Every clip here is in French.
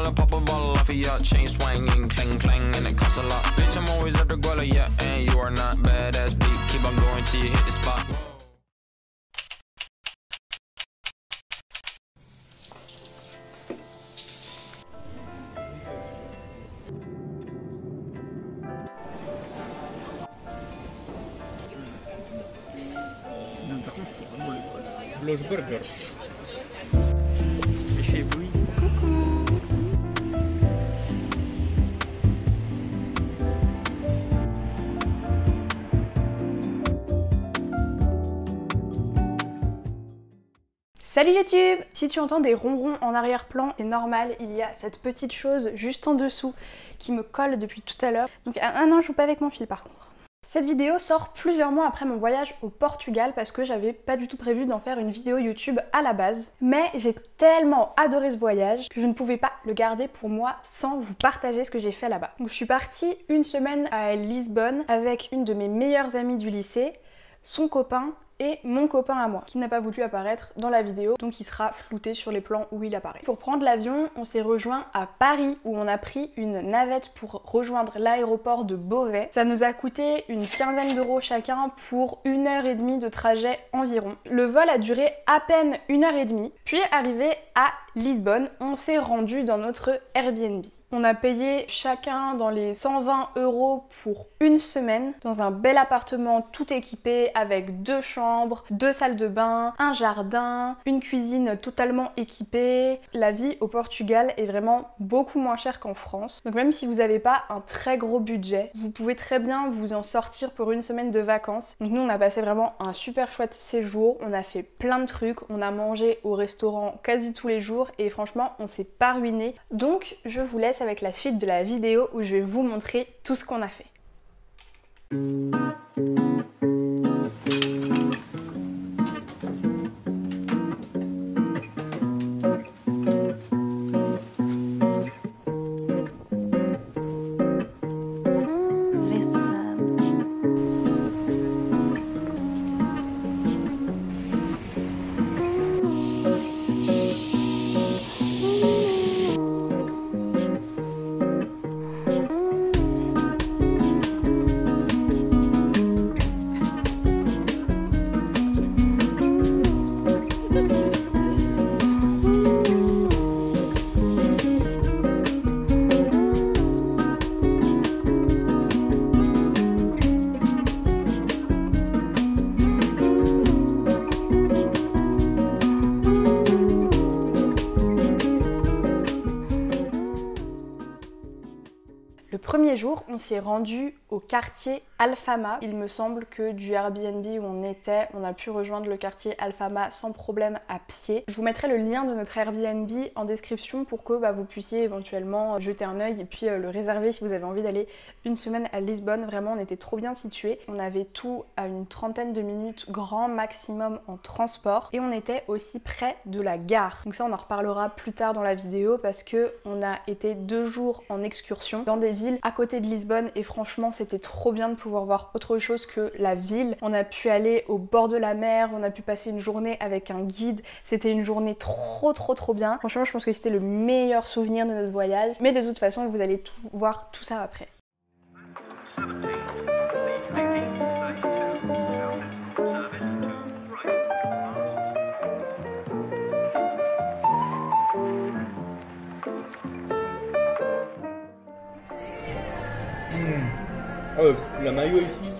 I'll pop a bottle off of ya, chain swinging, clang clang, and it costs a lot. Bitch, I'm always at the guala, yeah, and you are not badass beat. Keep on going till you hit the spot. Non, par contre, c'est vraiment le Loge Burger. chez Louis. Salut YouTube! Si tu entends des ronrons en arrière-plan, c'est normal, il y a cette petite chose juste en dessous qui me colle depuis tout à l'heure. Donc non, je joue pas avec mon fil par contre. Cette vidéo sort plusieurs mois après mon voyage au Portugal parce que j'avais pas du tout prévu d'en faire une vidéo YouTube à la base. Mais j'ai tellement adoré ce voyage que je ne pouvais pas le garder pour moi sans vous partager ce que j'ai fait là-bas. Donc je suis partie une semaine à Lisbonne avec une de mes meilleures amies du lycée, son copain et mon copain à moi, qui n'a pas voulu apparaître dans la vidéo, donc il sera flouté sur les plans où il apparaît. Pour prendre l'avion, on s'est rejoint à Paris, où on a pris une navette pour rejoindre l'aéroport de Beauvais. Ça nous a coûté une quinzaine d'euros chacun pour 1h30 de trajet environ. Le vol a duré à peine 1h30, puis arrivé à Lisbonne, on s'est rendu dans notre Airbnb. On a payé chacun dans les 120 € pour une semaine dans un bel appartement tout équipé avec 2 chambres, 2 salles de bain, un jardin, une cuisine totalement équipée. La vie au Portugal est vraiment beaucoup moins chère qu'en France. Donc même si vous n'avez pas un très gros budget, vous pouvez très bien vous en sortir pour une semaine de vacances. Donc nous on a passé vraiment un super chouette séjour, on a fait plein de trucs, on a mangé au restaurant quasi tous les jours et franchement on s'est pas ruiné. Donc je vous laisse avec la suite de la vidéo où je vais vous montrer tout ce qu'on a fait. Le premier jour, on s'est rendu au quartier Alfama. Il me semble que du Airbnb où on était, on a pu rejoindre le quartier Alfama sans problème à pied. Je vous mettrai le lien de notre Airbnb en description pour que vous puissiez éventuellement jeter un œil et puis le réserver si vous avez envie d'aller une semaine à Lisbonne. Vraiment, on était trop bien situés. On avait tout à une trentaine de minutes grand maximum en transport et on était aussi près de la gare. Donc ça, on en reparlera plus tard dans la vidéo parce que on a été 2 jours en excursion dans des villes à côté de Lisbonne et franchement c'était trop bien de pouvoir voir autre chose que la ville. On a pu aller au bord de la mer, on a pu passer une journée avec un guide, c'était une journée trop bien. Franchement je pense que c'était le meilleur souvenir de notre voyage, mais de toute façon vous allez voir tout ça après. La maillot ici.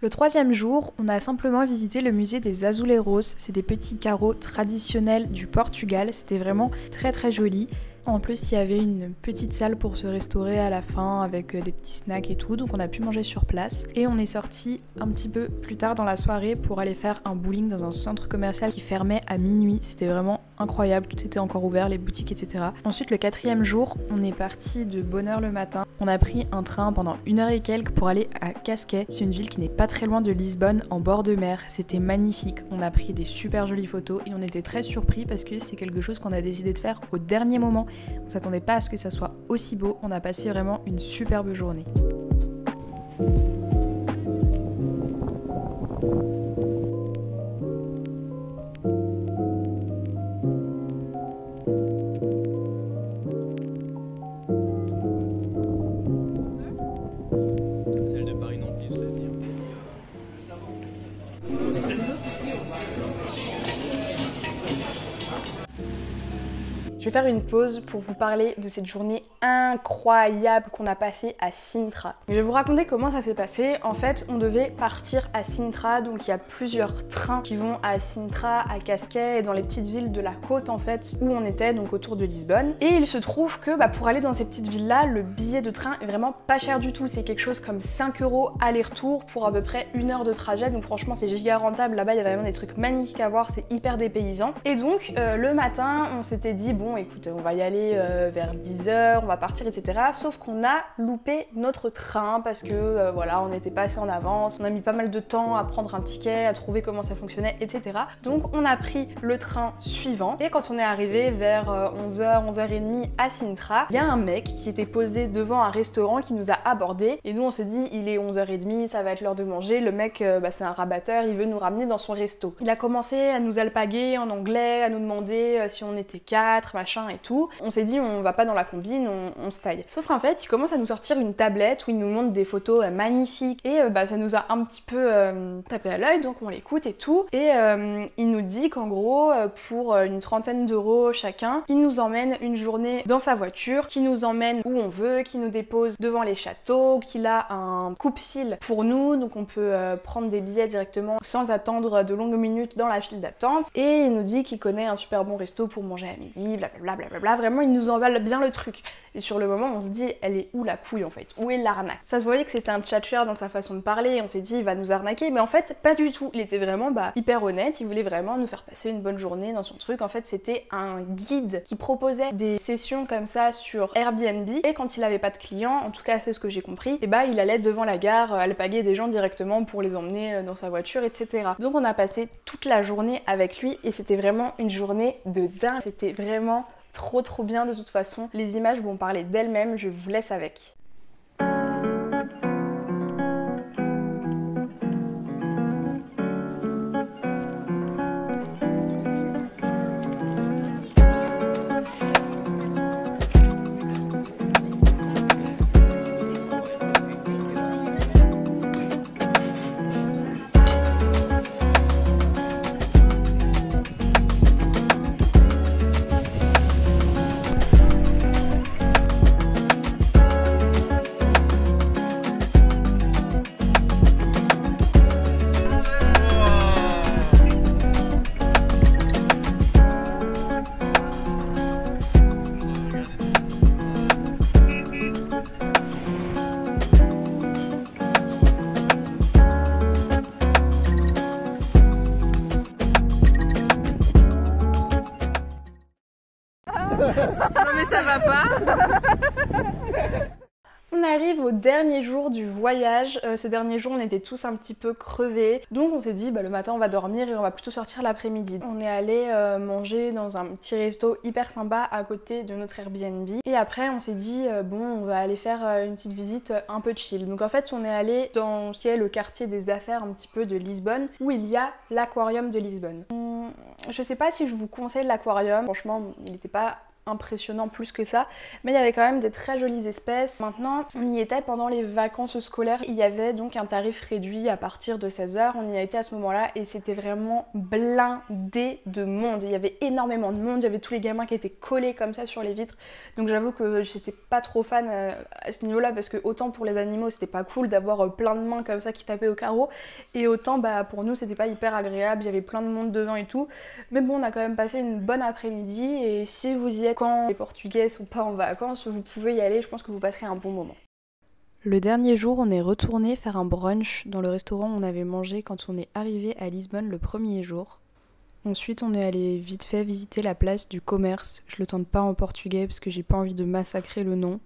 Le troisième jour, on a simplement visité le musée des Azuleiros. C'est des petits carreaux traditionnels du Portugal. C'était vraiment très joli. En plus, il y avait une petite salle pour se restaurer à la fin avec des petits snacks et tout, donc on a pu manger sur place. Et on est sorti un petit peu plus tard dans la soirée pour aller faire un bowling dans un centre commercial qui fermait à minuit. C'était vraiment incroyable, tout était encore ouvert, les boutiques, etc. Ensuite, le 4e jour, on est parti de bonne heure le matin. On a pris un train pendant 1 heure et quelques pour aller à Cascais. C'est une ville qui n'est pas très loin de Lisbonne, en bord de mer. C'était magnifique. On a pris des super jolies photos et on était très surpris parce que c'est quelque chose qu'on a décidé de faire au dernier moment. On s'attendait pas à ce que ça soit aussi beau. On a passé vraiment une superbe journée. Celle de Paris non plus, je l'ai dit. Je vais faire une pause pour vous parler de cette journée incroyable qu'on a passée à Sintra. Je vais vous raconter comment ça s'est passé. En fait, on devait partir à Sintra, donc il y a plusieurs trains qui vont à Sintra, à Cascais et dans les petites villes de la côte en fait où on était, donc autour de Lisbonne. Et il se trouve que pour aller dans ces petites villes là, le billet de train est vraiment pas cher du tout. C'est quelque chose comme 5 € aller-retour pour à peu près 1 heure de trajet. Donc franchement c'est giga rentable. Là-bas il y a vraiment des trucs magnifiques à voir, c'est hyper dépaysant. Et donc le matin on s'était dit bon écoute on va y aller vers 10 h, on va partir etc. Sauf qu'on a loupé notre train parce que voilà on n'était pas assez en avance, on a mis pas mal de temps à prendre un ticket, à trouver comment ça fonctionnait etc. Donc on a pris le train suivant et quand on est arrivé vers 11 h, 11 h 30 à Sintra, il y a un mec qui était posé devant un restaurant qui nous a abordés et nous on s'est dit il est 11 h 30, ça va être l'heure de manger, le mec c'est un rabatteur, il veut nous ramener dans son resto. Il a commencé à nous alpaguer en anglais, à nous demander si on était 4 machin et tout. On s'est dit on va pas dans la combine, on se taille. Sauf qu'en fait il commence à nous sortir une tablette où il nous montre des photos magnifiques et ça nous a un petit peu tapé à l'œil, donc on l'écoute et tout. Et il nous dit qu'en gros pour une 30aine d'euros chacun, il nous emmène une journée dans sa voiture, qui nous emmène où on veut, qui nous dépose devant les châteaux, qu'il a un coupe-fil pour nous, donc on peut prendre des billets directement sans attendre de longues minutes dans la file d'attente. Et il nous dit qu'il connaît un super bon resto pour manger à midi, blablabla, blablabla. Vraiment il nous emballe bien le truc. Et sur le moment on se dit elle est où la couille en fait, où est l'arnaque? Ça se voyait que c'était un tchatcheur dans sa façon de parler, on s'est dit il va nous arnaquer, mais en fait pas du tout. Il était vraiment hyper honnête, il voulait vraiment nous faire passer une bonne journée dans son truc. En fait c'était un guide qui proposait des sessions comme ça sur Airbnb et quand il avait pas de clients, en tout cas c'est ce que j'ai compris, et il allait devant la gare alpaguer des gens directement pour les emmener dans sa voiture etc. Donc on a passé toute la journée avec lui et c'était vraiment une journée de dingue, c'était vraiment trop bien de toute façon. Les images vont parler d'elles-mêmes, je vous laisse avec. Non mais ça va pas. On arrive au dernier jour du voyage. Ce dernier jour on était tous un petit peu crevés, donc on s'est dit le matin on va dormir et on va plutôt sortir l'après-midi. On est allé manger dans un petit resto hyper sympa à côté de notre Airbnb et après on s'est dit bon on va aller faire une petite visite un peu chill. Donc en fait on est allé dans ce qui est le quartier des affaires un petit peu de Lisbonne où il y a l'aquarium de Lisbonne. Je sais pas si je vous conseille l'aquarium, franchement il n'était pas impressionnant plus que ça, mais il y avait quand même des très jolies espèces. Maintenant on y était pendant les vacances scolaires, il y avait donc un tarif réduit à partir de 16 h, on y a été à ce moment là et c'était vraiment blindé de monde, il y avait énormément de monde, il y avait tous les gamins qui étaient collés comme ça sur les vitres, donc j'avoue que j'étais pas trop fan à ce niveau là parce que autant pour les animaux c'était pas cool d'avoir plein de mains comme ça qui tapaient au carreau et autant pour nous c'était pas hyper agréable, il y avait plein de monde devant et tout, mais bon on a quand même passé une bonne après-midi et si vous y êtes quand les Portugais sont pas en vacances, vous pouvez y aller, je pense que vous passerez un bon moment. Le dernier jour, on est retourné faire un brunch dans le restaurant où on avait mangé quand on est arrivé à Lisbonne le premier jour. Ensuite, on est allé vite fait visiter la place du commerce. Je le tente pas en portugais parce que j'ai pas envie de massacrer le nom.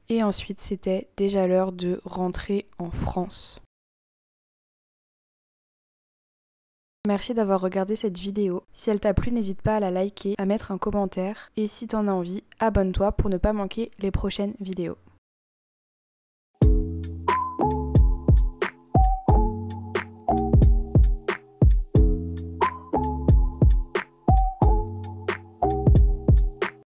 Et ensuite, c'était déjà l'heure de rentrer en France. Merci d'avoir regardé cette vidéo. Si elle t'a plu, n'hésite pas à la liker, à mettre un commentaire. Et si t'en as envie, abonne-toi pour ne pas manquer les prochaines vidéos.